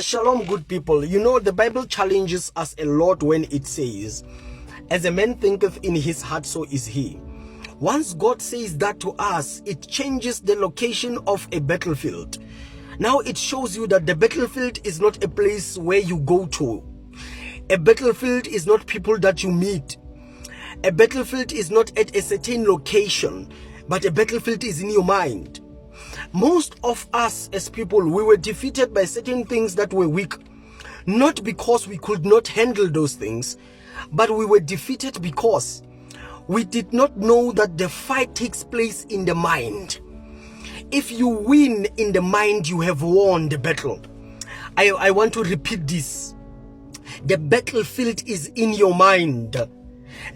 Shalom, good people. You know, the Bible challenges us a lot when it says, as a man thinketh in his heart, so is he. Once God says that to us, it changes the location of a battlefield. Now it shows you that the battlefield is not a place where you go to. A battlefield is not people that you meet. A battlefield is not at a certain location, but a battlefield is in your mind. Most of us as people, we were defeated by certain things that were weak. Not because we could not handle those things, but we were defeated because we did not know that the fight takes place in the mind. If you win in the mind, you have won the battle. I want to repeat this. The battlefield is in your mind.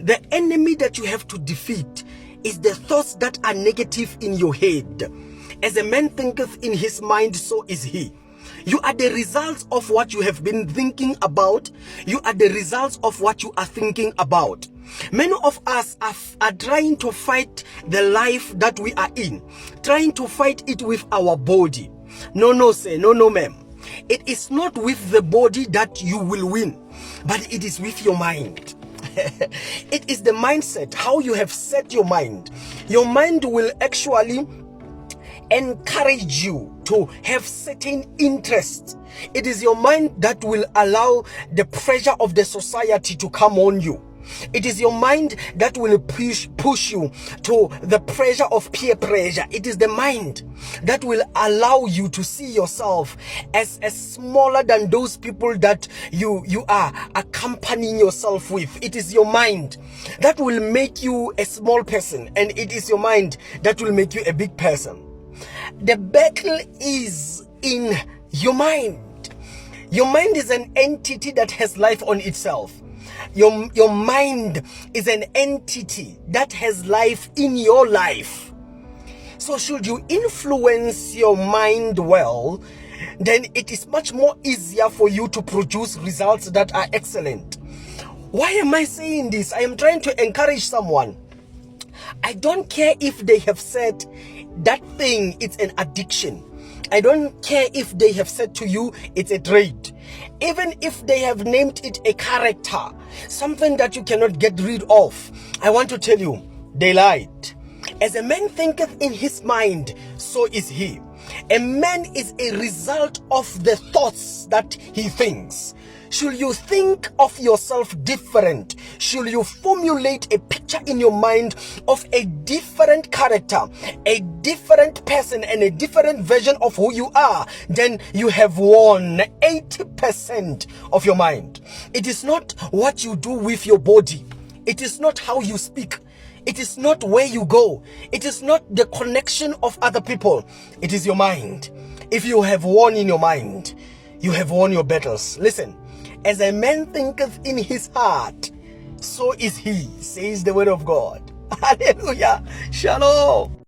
The enemy that you have to defeat is the thoughts that are negative in your head. As a man thinketh in his mind, so is he. You are the results of what you have been thinking about. You are the results of what you are thinking about. Many of us are trying to fight the life that we are in, trying to fight it with our body. No, sir. No, ma'am. It is not with the body that you will win, but it is with your mind. It is the mindset, how you have set your mind. Your mind will actually encourage you to have certain interests. It is your mind that will allow the pressure of the society to come on you. It is your mind that will push you to the pressure of peer pressure. It is the mind that will allow you to see yourself as smaller than those people that you are accompanying yourself with. It is your mind that will make you a small person, and it is your mind that will make you a big person. The battle is in your mind. Your mind is an entity that has life on itself. Your mind is an entity that has life in your life. So should you influence your mind well, then it is much more easier for you to produce results that are excellent. Why am I saying this? I am trying to encourage someone. I don't care if they have said that thing, it's an addiction. I don't care if they have said to you it's a trait. Even if they have named it a character, something that you cannot get rid of, I want to tell you, they lied. As a man thinketh in his mind, so is he. A man is a result of the thoughts that he thinks. Should you think of yourself different, should you formulate a picture in your mind of a different character, a different person, and a different version of who you are, then you have won 80% of your mind. It is not what you do with your body. It is not how you speak. It is not where you go. It is not the connection of other people. It is your mind. If you have won in your mind, you have won your battles. Listen. As a man thinketh in his heart, so is he, says the word of God. Hallelujah. Shalom.